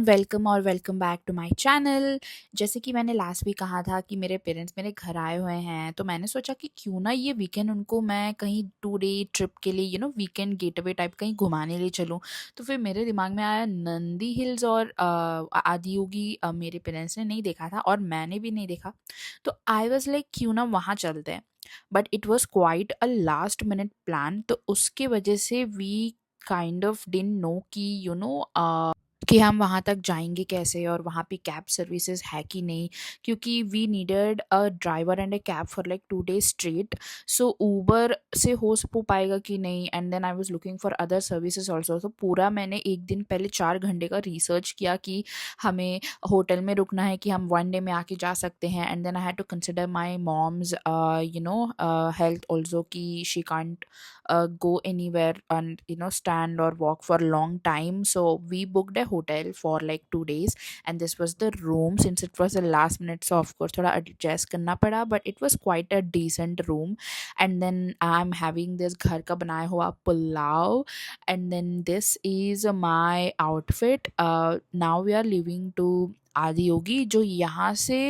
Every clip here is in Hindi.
वेलकम और welcome back to my channel. जैसे कि मैंने लास्ट वीक कहा था कि मेरे पेरेंट्स मेरे घर आए हुए हैं, तो मैंने सोचा कि क्यों ना ये वीकेंड उनको मैं कहीं 2 डे ट्रिप के लिए वीकेंड गेटअवे टाइप कहीं घुमाने ले चलूँ। तो फिर मेरे दिमाग में आया नंदी हिल्स और आदियोगी। मेरे पेरेंट्स ने नहीं देखा था और मैंने भी नहीं देखा, तो आई वाज़ लाइक क्यों ना वहाँ चलते हैं। But it was quite a last minute plan, तो उसके वजह से we kind of didn't know कि हम वहाँ तक जाएँगे कैसे और वहाँ पे कैब सर्विसेज़ है कि नहीं, क्योंकि we needed a driver and a cab for like 2 days straight. So Uber से हो पाएगा कि नहीं, and then I was looking for other services also. तो पूरा मैंने 1 दिन पहले 4 घंटे का रिसर्च किया कि हमें होटल में रुकना है कि हम 1 डे में आके जा सकते हैं, and then I had to consider my mom's health also कि she can't go anywhere and stand or walk for a long time. So we booked a hotel for like 2 days, and this was the room. Since it was the last minute, so of course thoda adjust karna pada, but it was quite a decent room. And then I'm having this ghar ka banaya hua pulao, and then this is my outfit. Now we are leaving to Adiyogi, जो यहाँ से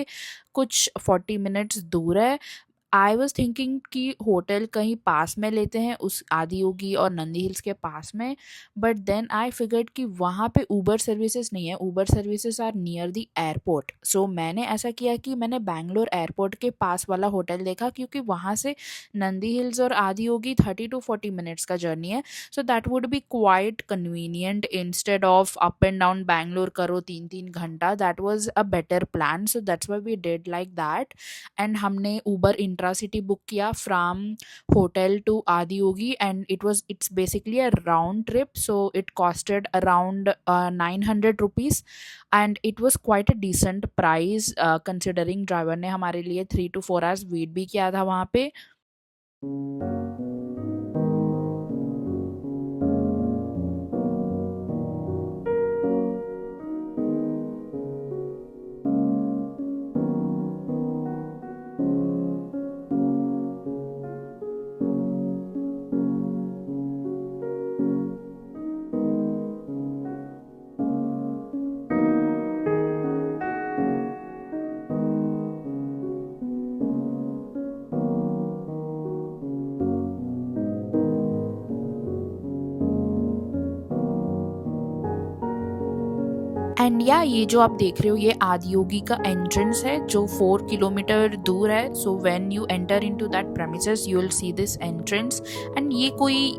कुछ 40 मिनट्स दूर है। आई वॉज थिंकिंग कि होटल कहीं पास में लेते हैं, उस आदियोगी और नंदी हिल्स के पास में, बट देन आई फिगर्ड कि वहाँ पे ऊबर सर्विसेज नहीं है। Uber services are near the airport. So मैंने ऐसा किया कि मैंने बैंगलोर एयरपोर्ट के पास वाला होटल देखा, क्योंकि वहाँ से नंदी हिल्स और आदियोगी 30 to 40 मिनट्स का जर्नी है। So that would be quite convenient instead of up and down Bangalore करो 3-3 घंटा। That was a better plan, so that's why we did like that. And हमने ऊबर इंट्रा सिटी बुक किया from hotel to Adiyogi, and it's basically a round trip, so it costed around 900 rupees, and it was quite a decent price considering driver ने हमारे लिए 3 to 4 आवर्स वेट भी किया था वहाँ पे। एंड या ये जो आप देख रहे हो, ये आदियोगी का एंट्रेंस है जो 4 किलोमीटर दूर है। So when you enter into that premises you will see this entrance. And ये कोई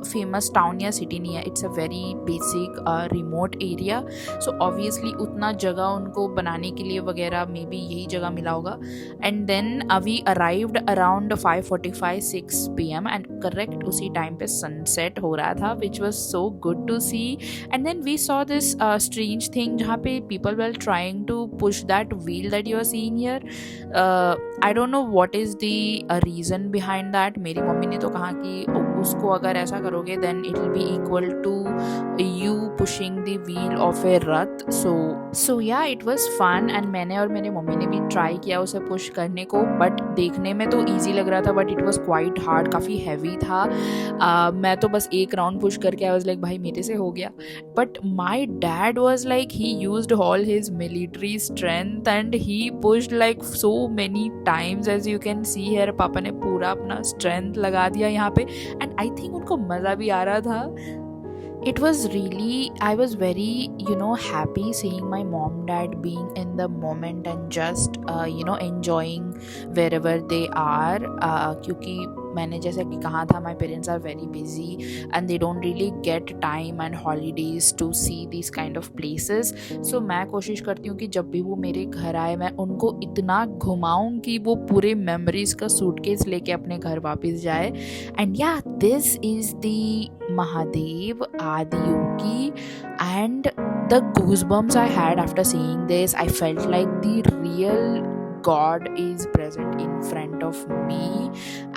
फेमस टाउन या सिटी नहीं है, it's a very basic remote area. So obviously उतना जगह उनको बनाने के लिए वगैरह मे बी यही जगह मिला होगा। And then we arrived around 5:45-6 PM, and correct उसी टाइम पे सनसेट हो रहा था, which was so good to see. And then we saw this strange thing जहाँ पे people were trying to push that wheel that you are seeing here. I don't know what is the reason behind that. मेरी मम्मी ने तो कहा कि उसको अगर ऐसा करोगे then it will be equal to you pushing the wheel of a Rath. So yeah, it was fun, and मैंने और मेरे मम्मी ने भी ट्राई किया उसे पुश करने को, बट देखने में तो ईजी लग रहा था, but it was quite hard, काफ़ी हैवी था। मैं तो बस एक राउंड पुश करके आई वाज लाइक भाई मेरे से हो गया। But my dad was like, he used all his military strength and he pushed like so many times, as you can see here। पापा ने पूरा अपना strength लगा दिया यहाँ पे, and I think उनको मज़ा भी आ रहा था। It was really, I was very happy seeing my mom dad being in the moment and just enjoying wherever they are, क्योंकि मैंने जैसा कि कहा था my parents are very busy and they don't really get time and holidays to see these kind of places। so मैं कोशिश करती हूँ कि जब भी वो मेरे घर आए मैं उनको इतना घुमाऊँ कि वो पूरे मेमोरीज का सूटकेस लेके अपने घर वापस जाए। एंड या this is the Mahadev Adiyogi, and the goosebumps I had after seeing this, I felt like the real God is present in front of me,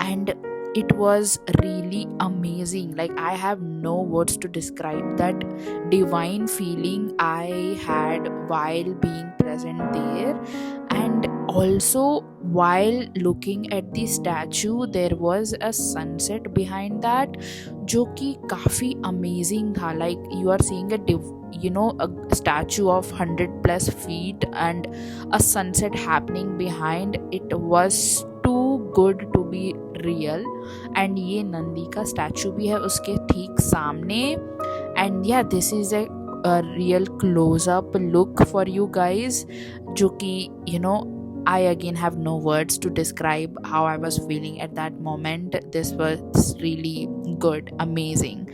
and it was really amazing. Like, I have no words to describe that divine feeling I had while being present there. And also, while looking at the statue, there was a sunset behind that, जो कि काफ़ी अमेजिंग था। Like you are seeing a a statue of 100+ feet and a sunset happening behind. It was too good to be real. And ये नंदी का स्टैचू भी है उसके ठीक सामने. एंड या this is a real close-up look for you guys, जो कि I again have no words to describe how I was feeling at that moment. This was really good, amazing.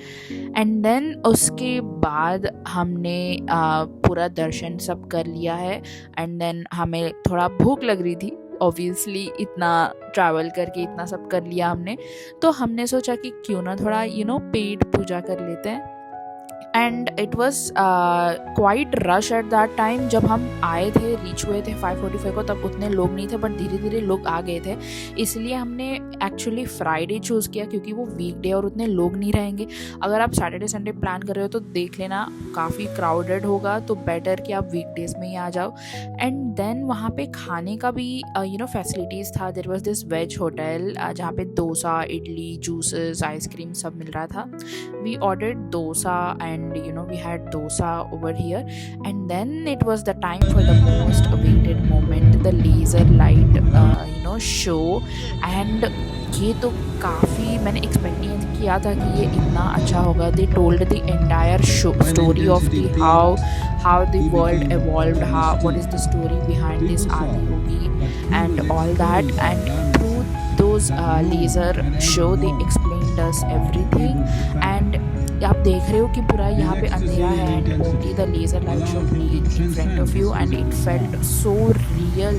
And then उसके बाद हमने पूरा दर्शन सब कर लिया है. एंड देन हमें थोड़ा भूख लग रही थी ऑब्वियसली, इतना ट्रैवल करके इतना सब कर लिया हमने, तो हमने सोचा कि क्यों ना थोड़ा पेट पूजा कर लेते हैं. And it was quite rush at that time. जब हम आए थे, रीच हुए थे 5:45 को, तब उतने लोग नहीं थे, बट धीरे धीरे लोग आ गए थे. इसलिए हमने एक्चुअली फ्राइडे चूज़ किया क्योंकि वो वीकडे और उतने लोग नहीं रहेंगे. अगर आप सैटरडे संडे प्लान कर रहे हो तो देख लेना, काफ़ी क्राउडेड होगा, तो बेटर कि आप वीकडेज में ही आ जाओ. एंड देन वहाँ पे खाने का भी फैसिलिटीज़ था. There was this veg hotel जहाँ पे डोसा, इडली, जूसेस, आइसक्रीम सब मिल रहा था. We ordered dosa and we had dosa over here. And then it was the time for the most awaited moment, the laser light show. And ये तो काफ़ी मैंने एक्सपेक्ट नहीं किया था कि ये इतना अच्छा होगा. They told the entire story of the how the world evolved, what is the story behind this Adiyogi and all that. And through those laser show they explained us everything. And आप देख रहे हो कि पूरा यहाँ पे अंधेरा है and only the laser light show playing in front of you. And it felt so real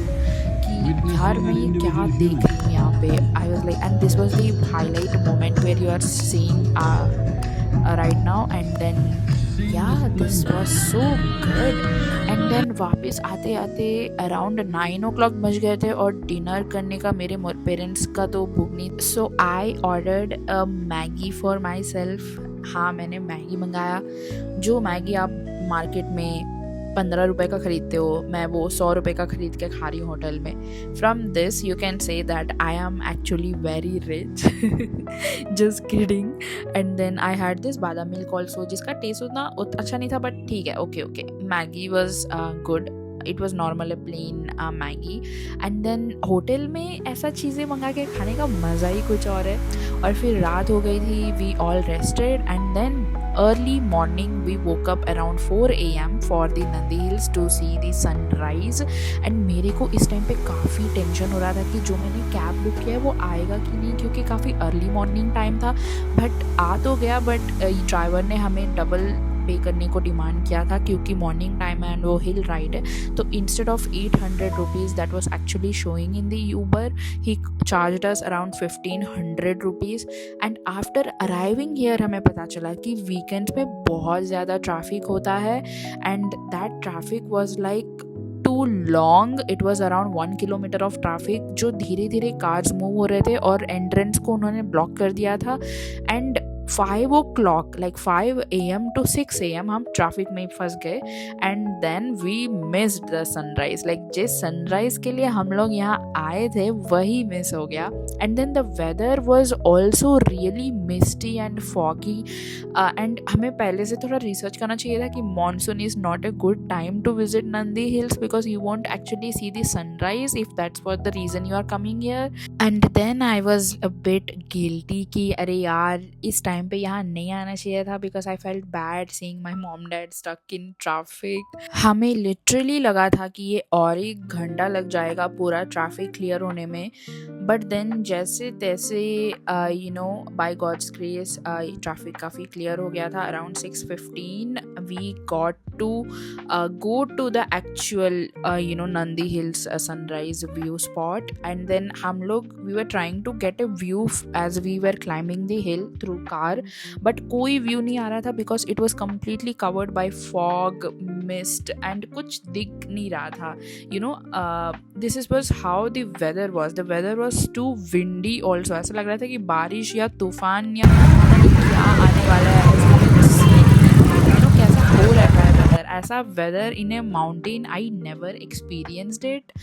कि यार मैं ये क्या देख रही हूँ यहाँ पे. I was like, and this was the highlight moment where you are seeing right now. And then this was so good. And then वापस आते आते अराउंड 9 o'clock बज गए थे और डिनर करने का मेरे पेरेंट्स का तो भूख नहीं. So I ordered a Maggi for myself. हाँ, मैंने मैगी मंगाया. जो मैगी आप मार्केट में 15 रुपये का ख़रीदते हो, मैं वो 100 रुपये का ख़रीद के खा रही हूँ होटल में. From this you can say that I am actually very rich. Just kidding. And then I had this badam milk also, जिसका टेस्ट उतना अच्छा नहीं था, बट ठीक है, okay. Maggi was good. It was normal plain Maggi. And then hotel में ऐसा चीज़ें मंगा के खाने का मज़ा ही कुछ और है. और फिर रात हो गई थी, we all rested. And then early morning we woke up around 4 AM for the Nandi Hills to see the sunrise. And मेरे को इस टाइम पे काफ़ी टेंशन हो रहा था कि जो मैंने कैब बुक किया है वो आएगा कि नहीं, क्योंकि काफ़ी अर्ली मॉर्निंग टाइम था. बट आ तो गया, बट ड्राइवर ने हमें डबल पे करने को डिमांड किया था क्योंकि मॉर्निंग टाइम है एंड वो हिल राइड है. तो instead of 800 rupees that was actually showing in the Uber, he charged us around 1500 rupees. And after arriving here हमें पता चला कि वीकेंड्स में बहुत ज़्यादा ट्रैफिक होता है. And that traffic was like too long. It was around 1 kilometre of traffic, जो धीरे धीरे कार्स मूव हो रहे थे और एंट्रेंस को उन्होंने ब्लॉक कर दिया था. And 5 o'clock, like 5 AM to 6 AM हम ट्रैफिक में फंस गए. And then we missed the sunrise. Like जिस सनराइज के लिए हम लोग यहाँ आए थे वही मिस हो गया. And then the weather was also really misty and foggy. And हमें पहले से थोड़ा रिसर्च करना चाहिए था कि monsoon is not a good time to visit Nandi Hills because you won't actually see the sunrise if that's what the reason you are coming here. And then I was a bit guilty कि अरे यार इस टाइम पे यहाँ नहीं आना चाहिए था, because I felt bad seeing my mom dad stuck in traffic. हमें लिटरली लगा था कि ये और 1 घंटा लग जाएगा पूरा ट्रैफिक क्लियर होने में. बट देन जैसे तैसे बाय गॉड्स ग्रेस ट्रैफिक काफ़ी क्लियर हो गया था. Around 6:15 we got to go to the actual Nandi Hills sunrise view spot. And then हम लोग we were trying to get a view as we were climbing the hill through car, but कोई view नहीं आ रहा था because it was completely covered by fog, mist and कुछ दिख नहीं रहा था. This was how the weather was. The weather was too windy also. ऐसा लग रहा था कि बारिश या तूफान या पता नहीं क्या आने वाला है. ऐसा कैसा हो रहा है weather. ऐसा weather in a mountain I never experienced it,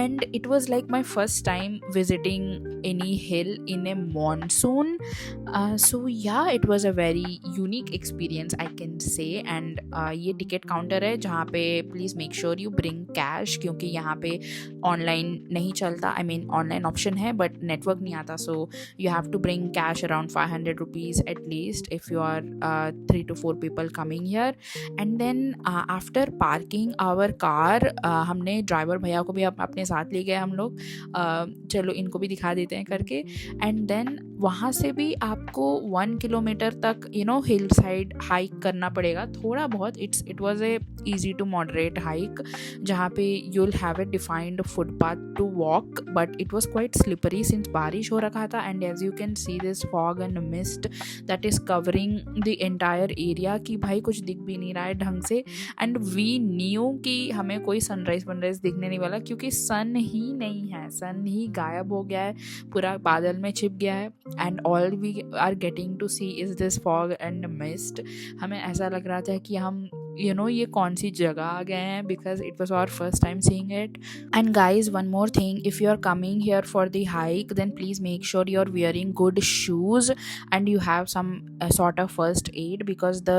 and it was like my first time visiting any hill in a monsoon. So yeah, it was a very unique experience, I can say. And ये टिकट काउंटर है जहाँ पे please make sure you bring cash, क्योंकि यहाँ पे ऑनलाइन नहीं चलता. आई मीन ऑनलाइन ऑप्शन है बट नेटवर्क नहीं आता, सो you have to bring cash around 500 rupees at least if you are 3 to 4 people coming here. And then after parking our car, हमने ड्राइवर भैया को भी अपने साथ ले गए हम लोग. चलो इनको भी दिखा देते हैं करके. एंड देन वहाँ से भी आपको 1 किलोमीटर तक हिल साइड हाइक करना पड़ेगा थोड़ा बहुत. It was a easy to moderate hike जहाँ पे you will have a defined footpath to walk, but it was quite slippery since बारिश हो रखा था. And as you can see this fog and mist that is covering the entire area कि भाई कुछ दिख भी नहीं रहा है ढंग से. एंड वी न्यू कि हमें कोई सनराइज वनराइज दिखने नहीं वाला, क्योंकि सन ही नहीं है, सन ही गायब हो गया है, पूरा बादल में छिप गया है. And all we are getting to see is this fog and mist. हमें ऐसा लग रहा था कि हम ये कौन सी जगह आ गए हैं, because it was our first time seeing it. And guys one more thing, if you are coming here for the hike then please make sure you are wearing good shoes and you have some sort of first aid, because the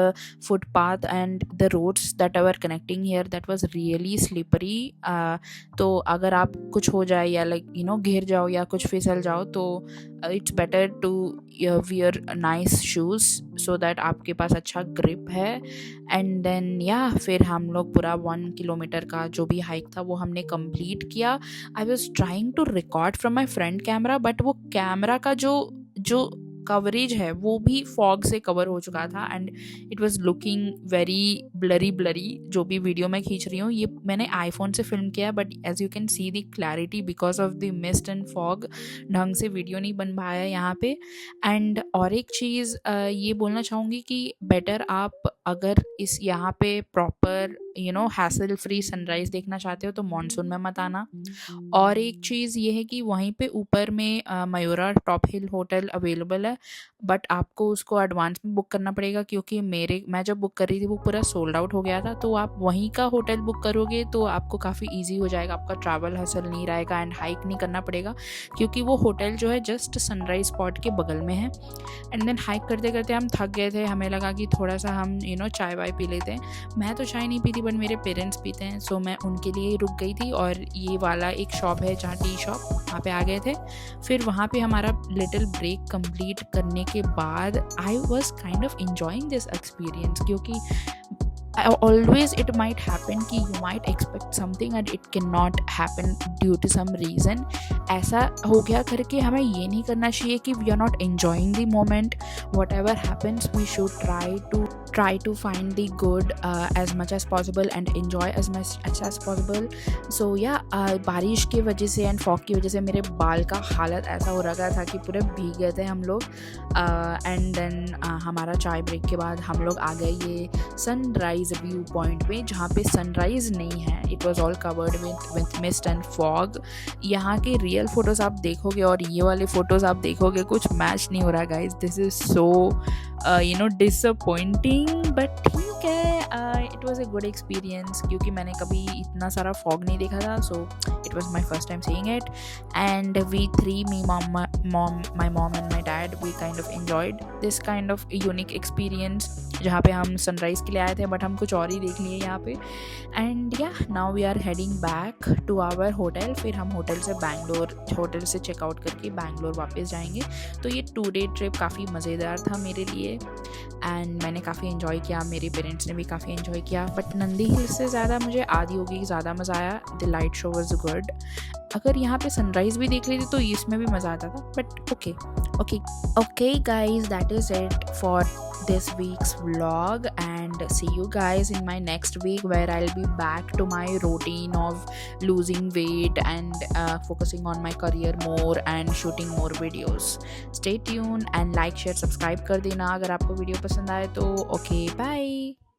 footpath and the roads that were connecting here, that was really slippery. तो अगर आप कुछ हो जाए या गिर जाओ या कुछ फिसल जाओ तो it's better to wear nice shoes so that आपके पास अच्छा grip है. एंड देन फिर हम लोग पूरा 1 किलोमीटर का जो भी हाइक था वो हमने कंप्लीट किया. I was trying to record from my front camera, but वो कैमरा का जो कवरेज है वो भी फॉग से कवर हो चुका था and it was looking very blurry. जो भी वीडियो मैं खींच रही हूँ ये मैंने आईफोन से फिल्म किया, but as you can see the clarity because of the mist and fog ढंग से वीडियो नहीं बन पाया यहाँ पे. एंड और एक चीज़ ये बोलना चाहूँगी कि बेटर आप अगर इस यहाँ पे प्रॉपर हैसल फ्री सनराइज़ देखना चाहते हो तो मॉनसून में मत आना. और एक चीज़ ये है कि वहीं पे ऊपर में मयूरा टॉप हिल होटल अवेलेबल है, बट आपको उसको एडवांस में बुक करना पड़ेगा, क्योंकि मैं जब बुक कर रही थी वो पूरा सोल्ड आउट हो गया था. तो आप वहीं का होटल बुक करोगे तो आपको काफ़ी ईजी हो जाएगा, आपका ट्रैवल हसल नहीं रहेगा एंड हाइक नहीं करना पड़ेगा, क्योंकि वो होटल जो है जस्ट सनराइज स्पॉट के बगल में है. एंड देन हाइक करते करते हम थक गए थे, हमें लगा कि थोड़ा सा हम चाय वाय पी लेते हैं. मैं तो चाय नहीं पीती बट मेरे पेरेंट्स पीते हैं, सो मैं उनके लिए रुक गई थी. और ये वाला एक शॉप है जहाँ टी शॉप, वहाँ पे आ गए थे. फिर वहाँ पे हमारा लिटिल ब्रेक कंप्लीट करने के बाद I was kind of enjoying this experience, क्योंकि always it might happen कि you might expect something and it cannot happen due to some reason. ऐसा हो गया करके हमें ये नहीं करना चाहिए कि we are not enjoying the moment. Whatever happens we should try to find the good as much as possible and enjoy as much as possible. So बारिश की वजह से एंड फॉग की वजह से मेरे बाल का हालत ऐसा हो रखा था कि पूरे भीग गए थे हम लोग. एंड देन हमारा चाय ब्रेक के बाद हम लोग आ गए ये सनराइज व्यू पॉइंट पे, जहाँ पे सनराइज नहीं है. It was all covered with mist and fog. यहाँ के रियल फोटोज़ आप देखोगे और ये वाले फ़ोटोज़ आप देखोगे, कुछ मैच नहीं हो रहा guys. This is so disappointing, but ठीक है. It was a good experience, क्योंकि मैंने कभी इतना सारा फॉग नहीं देखा था. So it was my first time seeing it. And we three, my mom and my dad, we kind of enjoyed this kind of unique experience, जहाँ पे हम सनराइज़ के लिए आए थे बट हम कुछ और ही देख लिए यहाँ पे. And now we are heading back to our hotel. फिर हम होटल से चेकआउट करके बैंगलोर वापस जाएंगे. तो ये 2 डे ट्रिप काफ़ी मज़ेदार था मेरे लिए एंड मैंने काफ़ी इन्जॉय किया, मेरे पेरेंट्स ने भी काफ़ी इन्जॉय किया. बट नंदी हिल से ज़्यादा मुझे आदियोगी ज़्यादा मज़ा आया. The light show was good. अगर यहाँ पे सनराइज़ भी देख लेती तो इसमें भी मज़ा आता था, but okay guys, that is it for this week's vlog, and see you guys in my next week, where I'll be back to my routine of losing weight and focusing on my career more and shooting more videos. Stay tuned and like, share, subscribe कर देना अगर आपको वीडियो पसंद आए तो. Okay, bye.